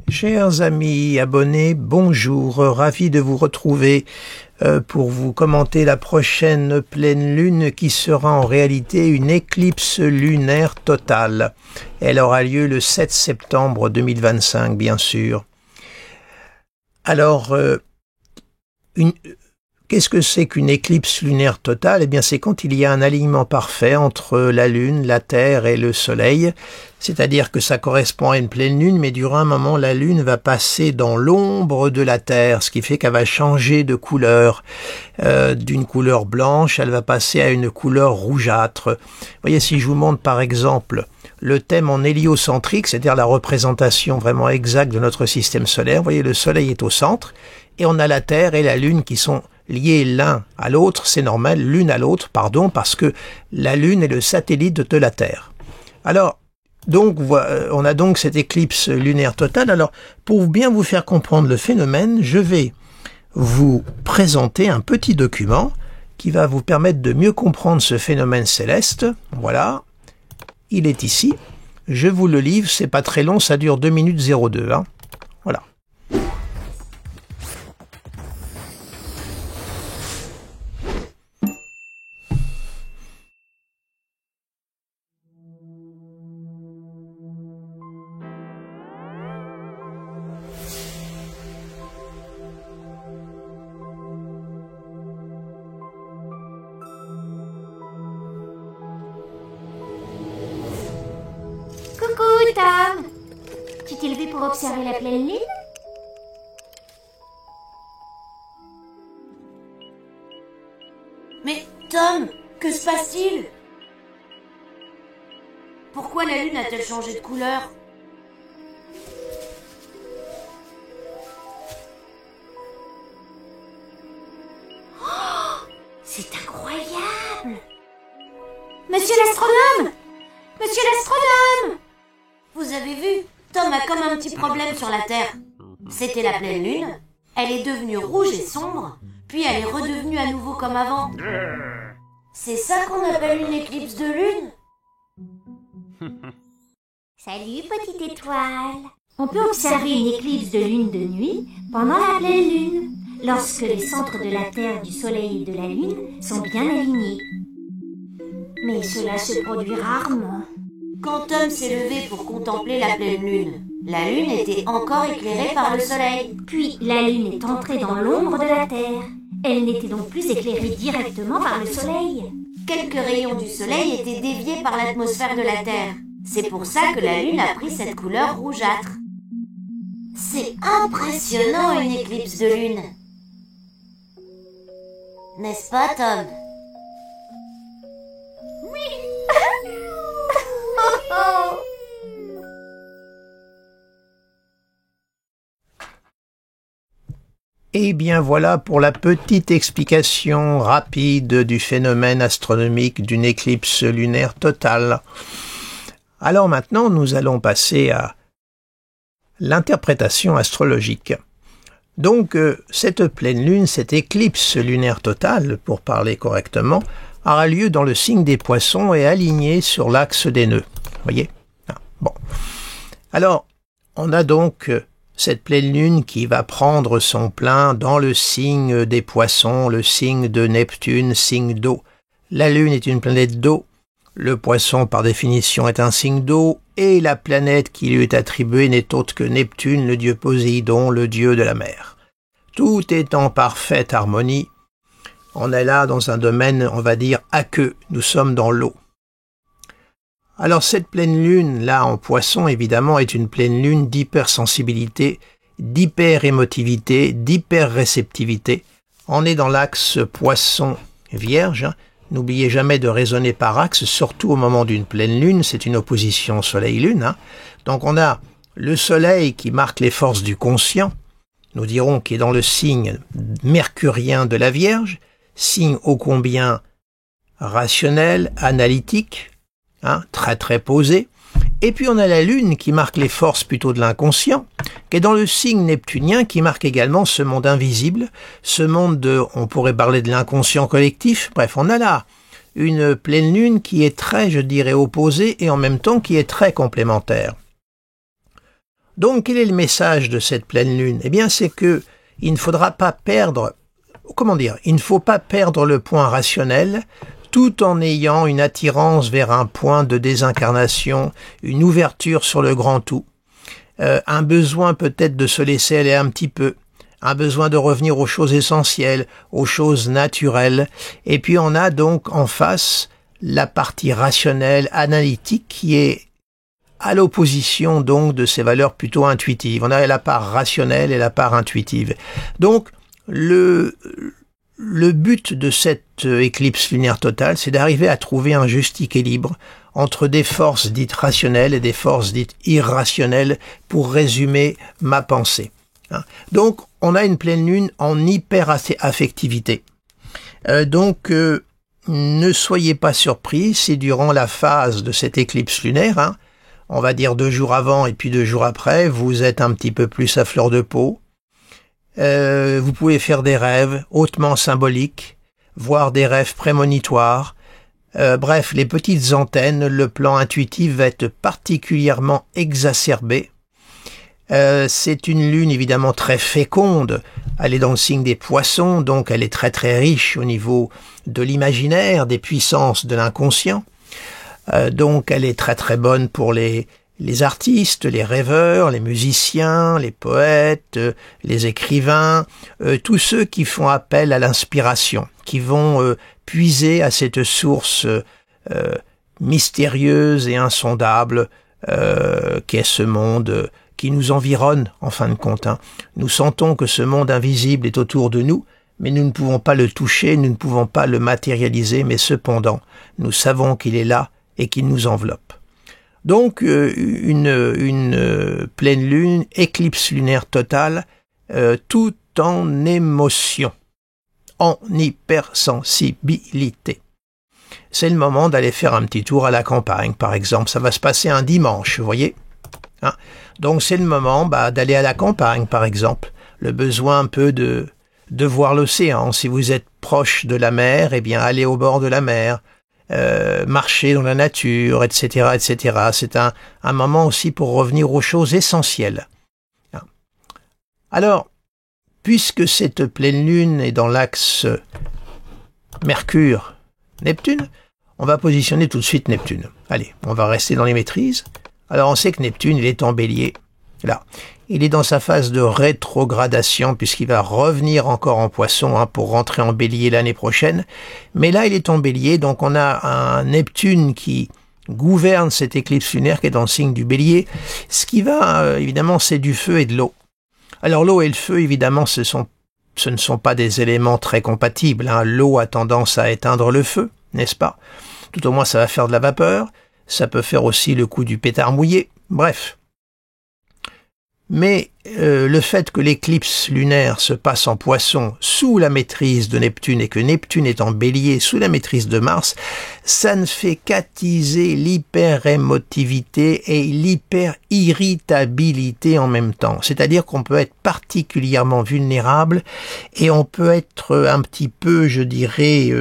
Chers amis abonnés, bonjour, ravi de vous retrouver pour vous commenter la prochaine pleine lune qui sera en réalité une éclipse lunaire totale. Elle aura lieu le 7 septembre 2025, bien sûr. Alors, qu'est-ce que c'est qu'une éclipse lunaire totale? Eh bien, c'est quand il y a un alignement parfait entre la Lune, la Terre et le Soleil. C'est-à-dire que ça correspond à une pleine lune, mais durant un moment, la Lune va passer dans l'ombre de la Terre, ce qui fait qu'elle va changer de couleur. D'une couleur blanche, elle va passer à une couleur rougeâtre. Vous voyez, si je vous montre par exemple le thème en héliocentrique, c'est-à-dire la représentation vraiment exacte de notre système solaire, vous voyez, le Soleil est au centre, et on a la Terre et la Lune qui sont liés l'un à l'autre, c'est normal, l'une à l'autre, pardon, parce que la Lune est le satellite de la Terre. Alors, donc, on a donc cette éclipse lunaire totale. Alors, pour bien vous faire comprendre le phénomène, je vais vous présenter un petit document qui va vous permettre de mieux comprendre ce phénomène céleste. Voilà, il est ici. Je vous le livre, c'est pas très long, ça dure 2 minutes 02. Hein. Voilà. Coucou, Tom! Tu t'es levé pour observer la pleine lune? Mais, Tom, que se passe-t-il? Pourquoi la lune a-t-elle changé de couleur? Oh, c'est incroyable! Monsieur l'astronome! Monsieur l'astronome! Vous avez vu? Tom a comme un petit problème sur la Terre. C'était la pleine lune, elle est devenue rouge et sombre, puis elle est redevenue à nouveau comme avant. C'est ça qu'on appelle une éclipse de lune? Salut, petite étoile! On peut observer une éclipse de lune de nuit pendant la pleine lune, lorsque les centres de la Terre, du Soleil et de la Lune sont bien alignés. Mais cela se produit rarement. Quand Tom s'est levé pour contempler la pleine lune, la lune était encore éclairée par le soleil. Puis la lune est entrée dans l'ombre de la Terre. Elle n'était donc plus éclairée directement par le soleil. Quelques rayons du soleil étaient déviés par l'atmosphère de la Terre. C'est pour ça que la lune a pris cette couleur rougeâtre. C'est impressionnant, une éclipse de lune. N'est-ce pas, Tom? Et bien voilà pour la petite explication rapide du phénomène astronomique d'une éclipse lunaire totale. Alors maintenant, nous allons passer à l'interprétation astrologique. Donc, cette pleine lune, cette éclipse lunaire totale, pour parler correctement, aura lieu dans le signe des Poissons et alignée sur l'axe des nœuds. Vous voyez? Bon. Alors, on a donc cette pleine lune qui va prendre son plein dans le signe des Poissons, le signe de Neptune, signe d'eau. La lune est une planète d'eau, le Poisson par définition est un signe d'eau, et la planète qui lui est attribuée n'est autre que Neptune, le dieu Poséidon, le dieu de la mer. Tout est en parfaite harmonie. On est là dans un domaine, on va dire, aqueux, nous sommes dans l'eau. Alors cette pleine lune, là en Poisson, évidemment, est une pleine lune d'hypersensibilité, d'hyper-émotivité, d'hyper-réceptivité. On est dans l'axe Poisson-Vierge. Hein. N'oubliez jamais de raisonner par axe, surtout au moment d'une pleine lune, c'est une opposition Soleil-Lune. Hein. Donc on a le Soleil qui marque les forces du conscient, nous dirons qui est dans le signe mercurien de la Vierge, signe ô combien rationnel, analytique, hein, très très posé. Et puis on a la Lune qui marque les forces plutôt de l'inconscient, qui est dans le signe neptunien qui marque également ce monde invisible, ce monde de, on pourrait parler de l'inconscient collectif. Bref, on a là une pleine lune qui est très, je dirais, opposée et en même temps qui est très complémentaire. Donc, quel est le message de cette pleine lune? Eh bien, c'est que il ne faudra pas perdre, il ne faut pas perdre le point rationnel, tout en ayant une attirance vers un point de désincarnation, une ouverture sur le grand tout, un besoin peut-être de se laisser aller un petit peu, un besoin de revenir aux choses essentielles, aux choses naturelles, et puis on a donc en face la partie rationnelle, analytique, qui est à l'opposition donc de ces valeurs plutôt intuitives. On a la part rationnelle et la part intuitive. Donc le but de cette éclipse lunaire totale, c'est d'arriver à trouver un juste équilibre entre des forces dites rationnelles et des forces dites irrationnelles, pour résumer ma pensée. Donc on a une pleine lune en hyper-affectivité. Donc ne soyez pas surpris si durant la phase de cette éclipse lunaire, on va dire 2 jours avant et puis 2 jours après, vous êtes un petit peu plus à fleur de peau. Vous pouvez faire des rêves hautement symboliques, voire des rêves prémonitoires. Bref, les petites antennes, le plan intuitif va être particulièrement exacerbé. C'est une lune évidemment très féconde. Elle est dans le signe des poissons, donc elle est très très riche au niveau de l'imaginaire, des puissances de l'inconscient. Donc elle est très très bonne pour les artistes, les rêveurs, les musiciens, les poètes, les écrivains, tous ceux qui font appel à l'inspiration, qui vont puiser à cette source mystérieuse et insondable qu'est ce monde qui nous environne en fin de compte. Nous sentons que ce monde invisible est autour de nous, mais nous ne pouvons pas le toucher, nous ne pouvons pas le matérialiser, mais cependant, nous savons qu'il est là et qu'il nous enveloppe. Donc, une pleine lune, éclipse lunaire totale, tout en émotion, en hypersensibilité. C'est le moment d'aller faire un petit tour à la campagne, par exemple. Ça va se passer un dimanche, vous voyez. Donc, c'est le moment d'aller à la campagne, par exemple. Le besoin un peu de voir l'océan. Si vous êtes proche de la mer, eh bien, allez au bord de la mer. Marcher dans la nature, etc., etc. C'est un moment aussi pour revenir aux choses essentielles. Alors, puisque cette pleine lune est dans l'axe Mercure-Neptune, on va positionner tout de suite Neptune. Allez, on va rester dans les maîtrises. Alors, on sait que Neptune, il est en bélier. Là, il est dans sa phase de rétrogradation puisqu'il va revenir encore en poisson pour rentrer en bélier l'année prochaine. Mais là, il est en bélier, donc on a un Neptune qui gouverne cette éclipse lunaire qui est dans le signe du bélier. Ce qui va, évidemment, c'est du feu et de l'eau. Alors l'eau et le feu, évidemment, ce ne sont pas des éléments très compatibles. L'eau a tendance à éteindre le feu, n'est-ce pas? Tout au moins, ça va faire de la vapeur. Ça peut faire aussi le coup du pétard mouillé. Bref. Mais le fait que l'éclipse lunaire se passe en poisson sous la maîtrise de Neptune et que Neptune est en bélier sous la maîtrise de Mars, ça ne fait qu'attiser l'hyper-émotivité et l'hyper-irritabilité en même temps. C'est-à-dire qu'on peut être particulièrement vulnérable et on peut être un petit peu, je dirais,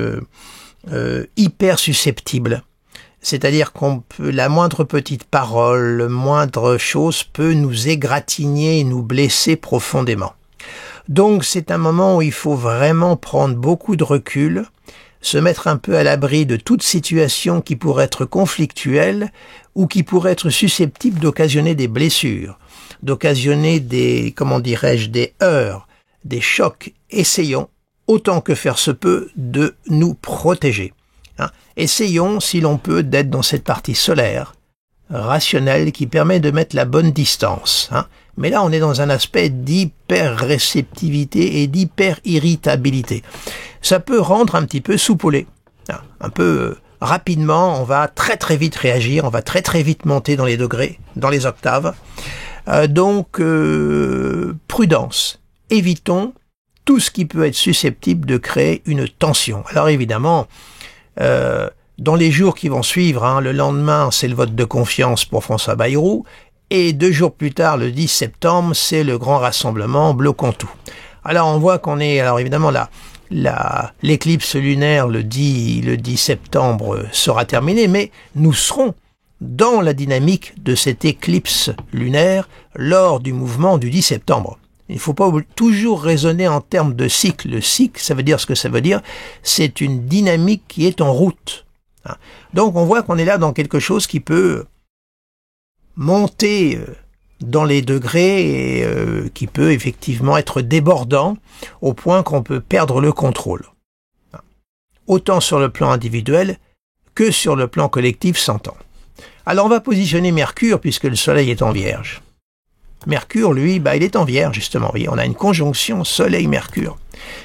hyper susceptible. C'est-à-dire la moindre petite parole, la moindre chose peut nous égratigner et nous blesser profondément. Donc c'est un moment où il faut vraiment prendre beaucoup de recul, se mettre un peu à l'abri de toute situation qui pourrait être conflictuelle ou qui pourrait être susceptible d'occasionner des blessures, d'occasionner des heurts, des chocs. Essayons, autant que faire se peut, de nous protéger. Essayons, si l'on peut, d'être dans cette partie solaire, rationnelle, qui permet de mettre la bonne distance. Mais là, on est dans un aspect d'hyper-réceptivité et d'hyper-irritabilité. Ça peut rendre un petit peu soupolé. Un peu rapidement, on va très très vite réagir, on va très très vite monter dans les degrés, dans les octaves. Donc, prudence. Évitons tout ce qui peut être susceptible de créer une tension. Alors évidemment, dans les jours qui vont suivre, le lendemain, c'est le vote de confiance pour François Bayrou, et 2 jours plus tard, le 10 septembre, c'est le grand rassemblement Bloquons tout. Alors on voit qu'on est, alors évidemment l'éclipse lunaire le 10 septembre sera terminée, mais nous serons dans la dynamique de cette éclipse lunaire lors du mouvement du 10 septembre. Il ne faut pas toujours raisonner en termes de cycle. Le cycle, ça veut dire ce que ça veut dire, c'est une dynamique qui est en route. Donc on voit qu'on est là dans quelque chose qui peut monter dans les degrés et qui peut effectivement être débordant au point qu'on peut perdre le contrôle. Autant sur le plan individuel que sur le plan collectif s'entend. Alors on va positionner Mercure puisque le Soleil est en Vierge. Mercure, lui, il est en Vierge justement. Oui, on a une conjonction Soleil-Mercure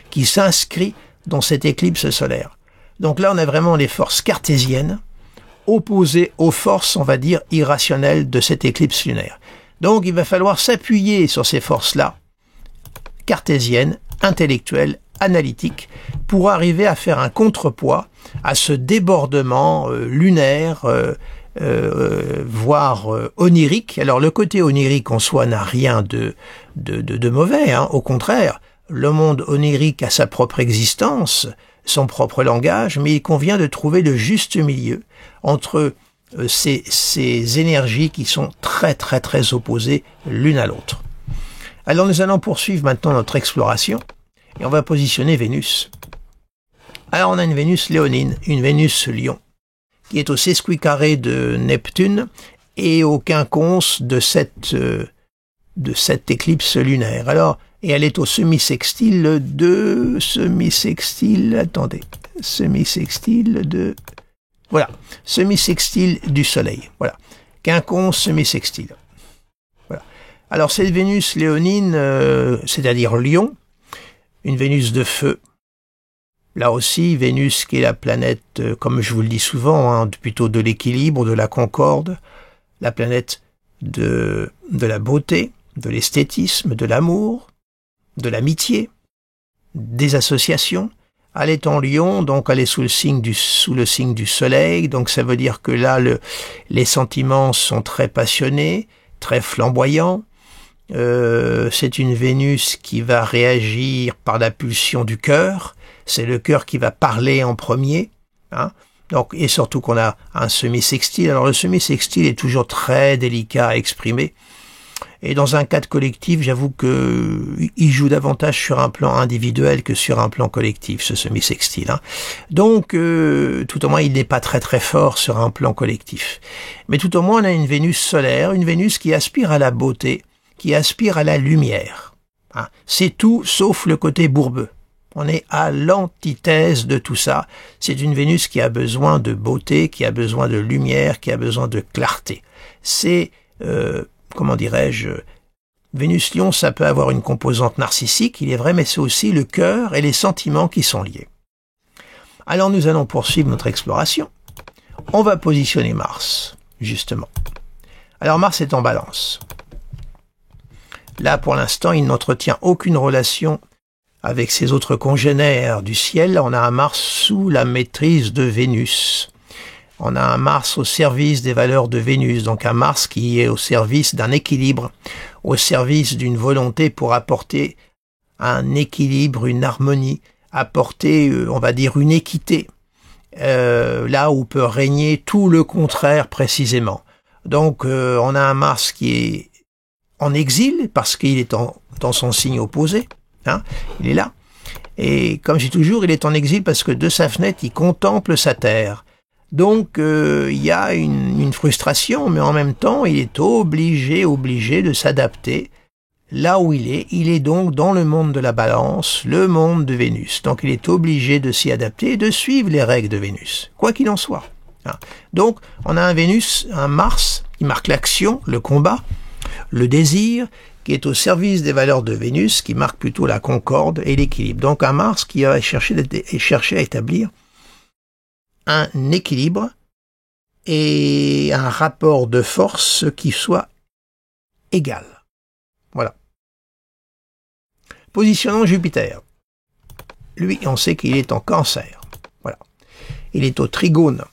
qui s'inscrit dans cette éclipse solaire. Donc là, on a vraiment les forces cartésiennes opposées aux forces, on va dire, irrationnelles de cette éclipse lunaire. Donc il va falloir s'appuyer sur ces forces-là, cartésiennes, intellectuelles, analytiques, pour arriver à faire un contrepoids à ce débordement lunaire, voire onirique. Alors le côté onirique en soi n'a rien de mauvais, au contraire. Le monde onirique a sa propre existence, son propre langage, mais il convient de trouver le juste milieu entre ces énergies qui sont très très très opposées l'une à l'autre. Alors nous allons poursuivre maintenant notre exploration et on va positionner Vénus. Alors on a une Vénus léonine, une Vénus lion, qui est au sesquicarré de Neptune et au quinconce de cette éclipse lunaire. Alors, et elle est au semi-sextile de... Voilà, semi-sextile du Soleil. Voilà, quinconce semi-sextile. Voilà. Alors cette Vénus léonine, c'est-à-dire Lion, une Vénus de feu. Là aussi, Vénus qui est la planète, comme je vous le dis souvent, plutôt de l'équilibre, de la concorde, la planète de la beauté, de l'esthétisme, de l'amour, de l'amitié, des associations. Elle est en Lion, donc elle est sous le signe du Soleil, donc ça veut dire que là, les sentiments sont très passionnés, très flamboyants. C'est une Vénus qui va réagir par la pulsion du cœur. C'est le cœur qui va parler en premier. Donc, et surtout qu'on a un semi-sextile. Alors le semi-sextile est toujours très délicat à exprimer. Et dans un cadre collectif, j'avoue qu'il joue davantage sur un plan individuel que sur un plan collectif, ce semi-sextile. Donc, tout au moins, il n'est pas très très fort sur un plan collectif. Mais tout au moins, on a une Vénus solaire, une Vénus qui aspire à la beauté, qui aspire à la lumière. C'est tout sauf le côté bourbeux. On est à l'antithèse de tout ça. C'est une Vénus qui a besoin de beauté, qui a besoin de lumière, qui a besoin de clarté. C'est... comment dirais-je, Vénus Lion, ça peut avoir une composante narcissique, il est vrai, mais c'est aussi le cœur et les sentiments qui sont liés. Alors nous allons poursuivre notre exploration. On va positionner Mars, justement. Alors Mars est en Balance. Là, pour l'instant, il n'entretient aucune relation avec ses autres congénères du ciel. On a un Mars sous la maîtrise de Vénus. On a un Mars au service des valeurs de Vénus, donc un Mars qui est au service d'un équilibre, au service d'une volonté pour apporter un équilibre, une harmonie, apporter, on va dire, une équité, là où peut régner tout le contraire précisément. Donc on a un Mars qui est en exil, parce qu'il est dans son signe opposé, il est là. Et comme je dis toujours, il est en exil parce que de sa fenêtre, il contemple sa terre. Donc, il y a une frustration, mais en même temps, il est obligé de s'adapter là où il est. Il est donc dans le monde de la Balance, le monde de Vénus. Donc, il est obligé de s'y adapter et de suivre les règles de Vénus, quoi qu'il en soit. Donc, on a un Mars qui marque l'action, le combat, le désir, qui est au service des valeurs de Vénus, qui marque plutôt la concorde et l'équilibre. Donc, un Mars qui va chercher à établir un équilibre et un rapport de force qui soit égal. Voilà. Positionnons Jupiter. Lui, on sait qu'il est en Cancer. Voilà. Il est au trigone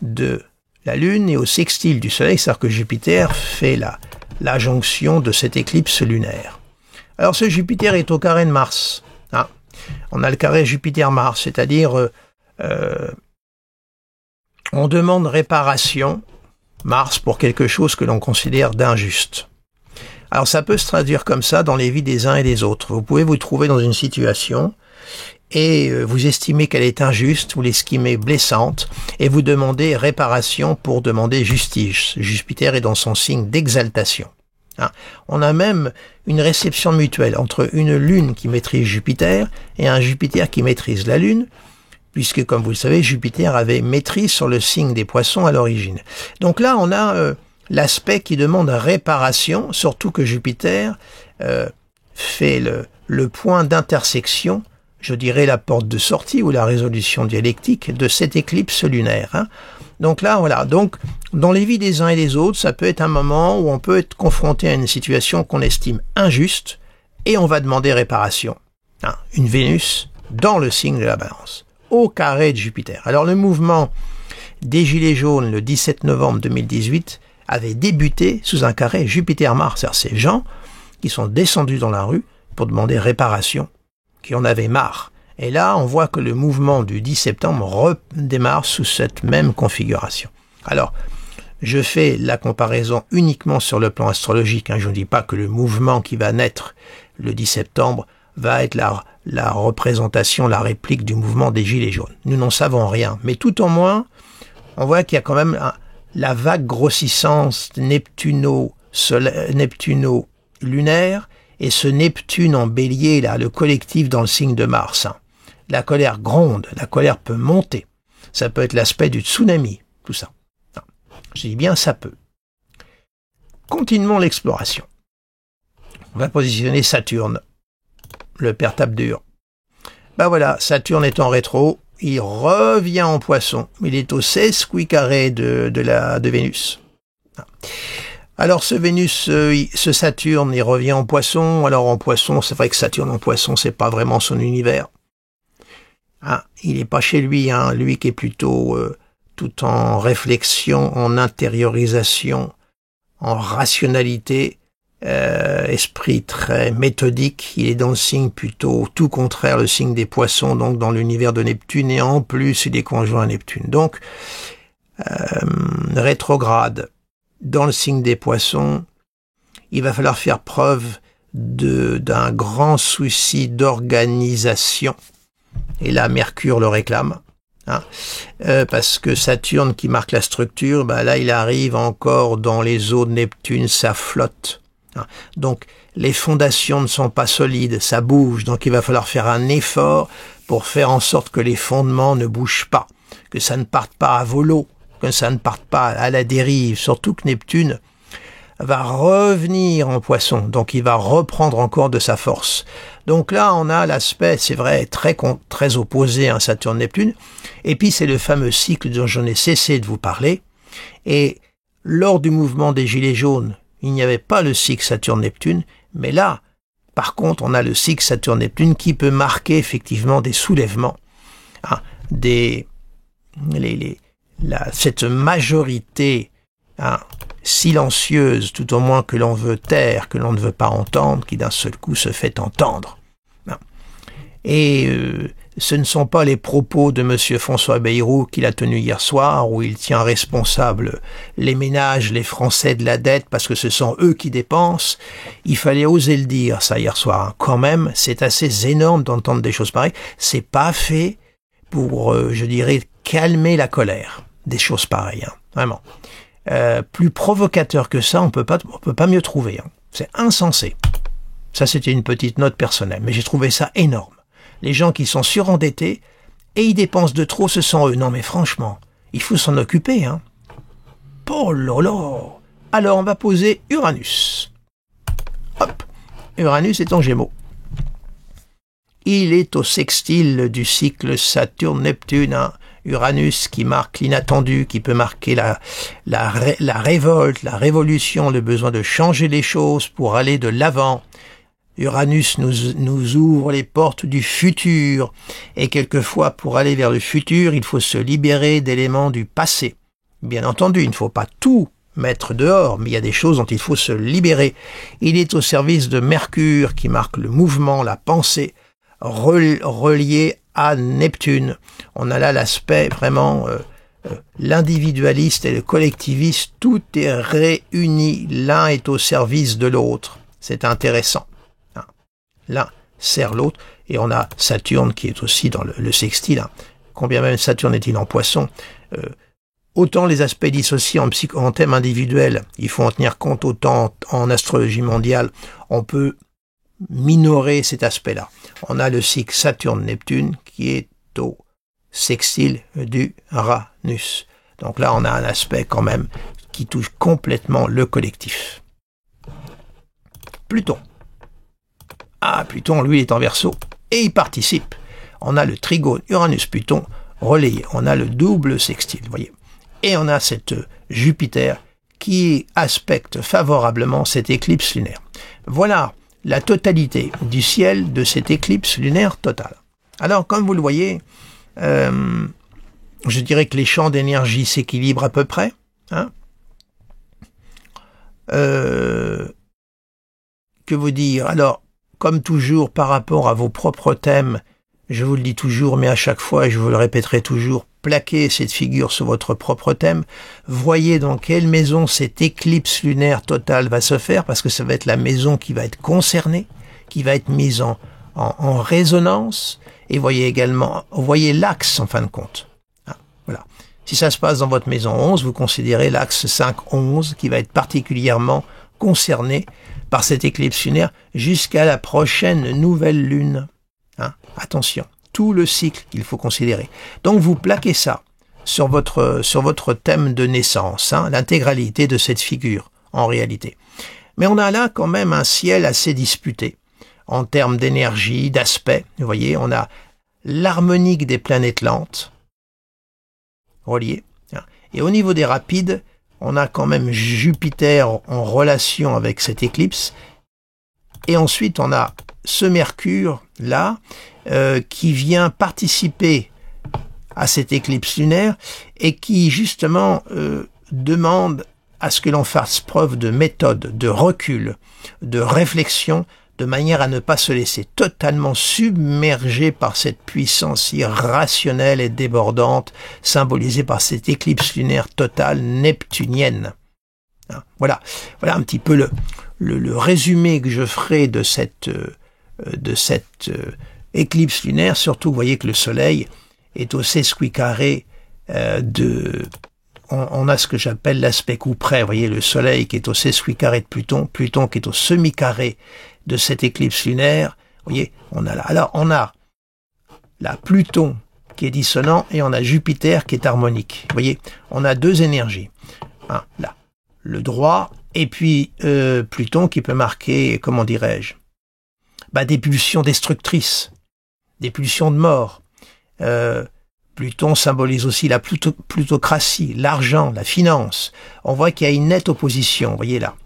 de la Lune et au sextile du Soleil, c'est-à-dire que Jupiter fait la jonction de cette éclipse lunaire. Alors ce Jupiter est au carré de Mars. On a le carré Jupiter-Mars, c'est-à-dire on demande réparation Mars pour quelque chose que l'on considère d'injuste. Alors ça peut se traduire comme ça dans les vies des uns et des autres. Vous pouvez vous trouver dans une situation et vous estimez qu'elle est injuste, vous l'estimez blessante, et vous demandez réparation pour demander justice. Jupiter est dans son signe d'exaltation. On a même une réception mutuelle entre une Lune qui maîtrise Jupiter et un Jupiter qui maîtrise la Lune, puisque, comme vous le savez, Jupiter avait maîtrise sur le signe des Poissons à l'origine. Donc là, on a l'aspect qui demande réparation, surtout que Jupiter fait le point d'intersection, je dirais la porte de sortie ou la résolution dialectique de cette éclipse lunaire. Donc là, voilà. Donc, dans les vies des uns et des autres, ça peut être un moment où on peut être confronté à une situation qu'on estime injuste et on va demander réparation. Une Vénus dans le signe de la Balance, au carré de Jupiter. Alors, le mouvement des Gilets jaunes le 17 novembre 2018 avait débuté sous un carré Jupiter-Mars. C'est-à-dire ces gens qui sont descendus dans la rue pour demander réparation, qui en avaient marre. Et là, on voit que le mouvement du 10 septembre redémarre sous cette même configuration. Alors, je fais la comparaison uniquement sur le plan astrologique. Je ne dis pas que le mouvement qui va naître le 10 septembre va être la représentation, la réplique du mouvement des Gilets jaunes. Nous n'en savons rien. Mais tout au moins, on voit qu'il y a quand même la vague grossissance neptuno-lunaire et ce Neptune en bélier, là, le collectif dans le signe de Mars. La colère gronde, la colère peut monter. Ça peut être l'aspect du tsunami, tout ça. Non. Je dis bien ça peut. Continuons l'exploration. On va positionner Saturne, le père tape dur. Ben voilà, Saturne est en rétro, il revient en Poisson. Il est au 16 carré de Vénus. Alors ce Vénus, ce Saturne, il revient en Poisson. Alors en Poisson, c'est vrai que Saturne en Poisson, c'est pas vraiment son univers. Il est pas chez lui, lui qui est plutôt tout en réflexion, en intériorisation, en rationalité, esprit très méthodique. Il est dans le signe plutôt tout contraire, le signe des Poissons, donc dans l'univers de Neptune, et en plus il est conjoint à Neptune. Donc rétrograde dans le signe des Poissons, il va falloir faire preuve d'un grand souci d'organisation. Et là, Mercure le réclame. Parce que Saturne, qui marque la structure, là, il arrive encore dans les eaux de Neptune, ça flotte. Donc, les fondations ne sont pas solides, ça bouge. Donc, il va falloir faire un effort pour faire en sorte que les fondements ne bougent pas, que ça ne parte pas à volo, que ça ne parte pas à la dérive. Surtout que Neptune va revenir en Poisson, donc il va reprendre encore de sa force. Donc là, on a l'aspect, c'est vrai, très opposé à Saturne-Neptune, et puis c'est le fameux cycle dont je n'ai cessé de vous parler, et lors du mouvement des Gilets jaunes, il n'y avait pas le cycle Saturne-Neptune, mais là, par contre, on a le cycle Saturne-Neptune qui peut marquer effectivement des soulèvements, cette majorité silencieuse, tout au moins que l'on veut taire, que l'on ne veut pas entendre, qui d'un seul coup se fait entendre. Et ce ne sont pas les propos de M. François Bayrou qu'il a tenus hier soir, où il tient responsable les ménages, les Français de la dette, parce que ce sont eux qui dépensent. Il fallait oser le dire, ça, hier soir. Quand même, c'est assez énorme d'entendre des choses pareilles. C'est pas fait pour, je dirais, calmer la colère. Des choses pareilles, vraiment. Plus provocateur que ça, on peut pas mieux trouver. C'est insensé. Ça, c'était une petite note personnelle, mais j'ai trouvé ça énorme. Les gens qui sont surendettés et ils dépensent de trop, ce sont eux. Non, mais franchement, il faut s'en occuper. Oh là là. Alors, on va poser Uranus. Hop. Uranus est en Gémeaux. Il est au sextile du cycle Saturne-Neptune. Uranus qui marque l'inattendu, qui peut marquer la révolte, la révolution, le besoin de changer les choses pour aller de l'avant. Uranus nous ouvre les portes du futur, et quelquefois pour aller vers le futur, il faut se libérer d'éléments du passé. Bien entendu, il ne faut pas tout mettre dehors, mais il y a des choses dont il faut se libérer. Il est au service de Mercure qui marque le mouvement, la pensée, relié à Neptune. On a là l'aspect vraiment l'individualiste et le collectiviste, tout est réuni. L'un est au service de l'autre. C'est intéressant. Hein. L'un sert l'autre. Et on a Saturne qui est aussi dans le sextile. Hein. Combien même Saturne est-il en Poisson, autant les aspects dissociés en thème individuel, il faut en tenir compte, autant en astrologie mondiale, on peut minorer cet aspect-là. On a le cycle Saturne-Neptune qui est au sextile d'Uranus. Donc là, on a un aspect quand même qui touche complètement le collectif. Pluton. Ah, Pluton, lui, est en Verseau et il participe. On a le trigone Uranus-Pluton relayé. On a le double sextile, vous voyez. Et on a cette Jupiter qui aspecte favorablement cette éclipse lunaire. Voilà la totalité du ciel de cette éclipse lunaire totale. Alors, comme vous le voyez, je dirais que les champs d'énergie s'équilibrent à peu près. Hein. Que vous dire? Alors, comme toujours, par rapport à vos propres thèmes, je vous le dis toujours, mais à chaque fois, et je vous le répéterai toujours, plaquez cette figure sur votre propre thème. Voyez dans quelle maison cette éclipse lunaire totale va se faire, parce que ça va être la maison qui va être concernée, qui va être mise en résonance. Et voyez également, voyez l'axe en fin de compte. Ah, voilà. Si ça se passe dans votre maison 11, vous considérez l'axe 5-11 qui va être particulièrement concerné par cette éclipse lunaire jusqu'à la prochaine nouvelle lune. Hein, attention, tout le cycle qu'il faut considérer. Donc vous plaquez ça sur votre thème de naissance, hein, l'intégralité de cette figure en réalité. Mais on a là quand même un ciel assez disputé en termes d'énergie, d'aspect. Vous voyez, on a l'harmonique des planètes lentes reliées. Hein, et au niveau des rapides, on a quand même Jupiter en relation avec cette éclipse. Et ensuite, on a ce Mercure là qui vient participer à cette éclipse lunaire et qui justement demande à ce que l'on fasse preuve de méthode, de recul, de réflexion, de manière à ne pas se laisser totalement submerger par cette puissance irrationnelle et débordante symbolisée par cette éclipse lunaire totale neptunienne. Voilà un petit peu le résumé que je ferai de cette éclipse lunaire. Surtout, vous voyez que le Soleil est au sesquicarré on a ce que j'appelle l'aspect coup près. Vous voyez le Soleil qui est au sesquicarré de Pluton, Pluton qui est au semi-carré de cette éclipse lunaire. Vous voyez, on a là. Alors, on a là Pluton qui est dissonant et on a Jupiter qui est harmonique. Vous voyez, on a deux énergies. Hein, là, le droit et puis Pluton qui peut marquer, comment dirais-je, des pulsions destructrices, des pulsions de mort. Pluton symbolise aussi la plutocratie, l'argent, la finance. On voit qu'il y a une nette opposition, vous voyez là.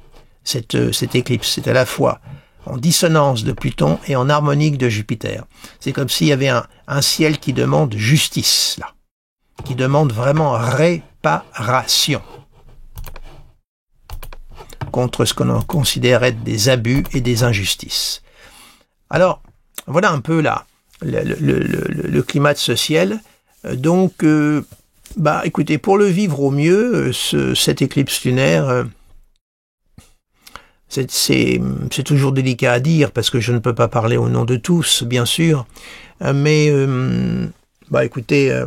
Cette éclipse, c'est à la fois en dissonance de Pluton et en harmonique de Jupiter. C'est comme s'il y avait un ciel qui demande justice, là. Qui demande vraiment réparation contre ce qu'on considère être des abus et des injustices. Alors, voilà un peu là le climat de ce ciel. Donc, écoutez, pour le vivre au mieux, cette éclipse lunaire, c'est toujours délicat à dire parce que je ne peux pas parler au nom de tous, bien sûr. Mais, écoutez,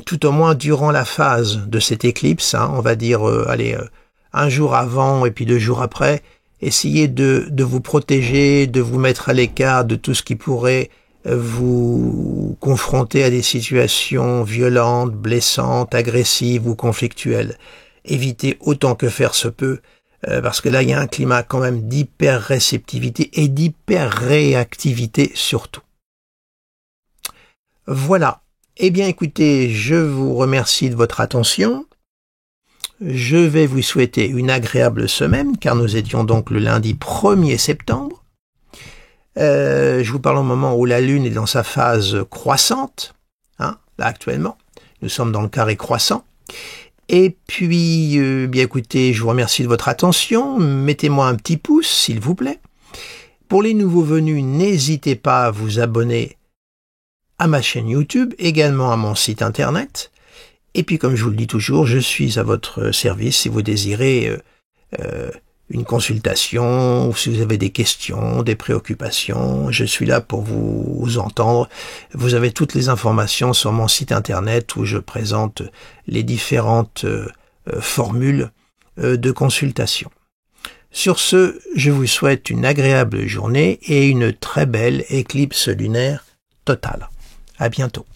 tout au moins durant la phase de cette éclipse, hein, on va dire, un jour avant et puis 2 jours après, essayez de vous protéger, de vous mettre à l'écart de tout ce qui pourrait vous confronter à des situations violentes, blessantes, agressives ou conflictuelles. Évitez autant que faire se peut, parce que là, il y a un climat quand même d'hyper-réceptivité et d'hyper-réactivité surtout. Voilà. Eh bien, écoutez, je vous remercie de votre attention. Je vais vous souhaiter une agréable semaine, car nous étions donc le lundi 1er septembre. Je vous parle au moment où la Lune est dans sa phase croissante, hein, là actuellement. Nous sommes dans le carré croissant. Et puis, bien écoutez, je vous remercie de votre attention. Mettez-moi un petit pouce, s'il vous plaît. Pour les nouveaux venus, n'hésitez pas à vous abonner à ma chaîne YouTube, également à mon site internet. Et puis, comme je vous le dis toujours, je suis à votre service si vous désirez une consultation, ou si vous avez des questions, des préoccupations. Je suis là pour vous entendre. Vous avez toutes les informations sur mon site internet où je présente les différentes formules de consultation. Sur ce, je vous souhaite une agréable journée et une très belle éclipse lunaire totale. À bientôt.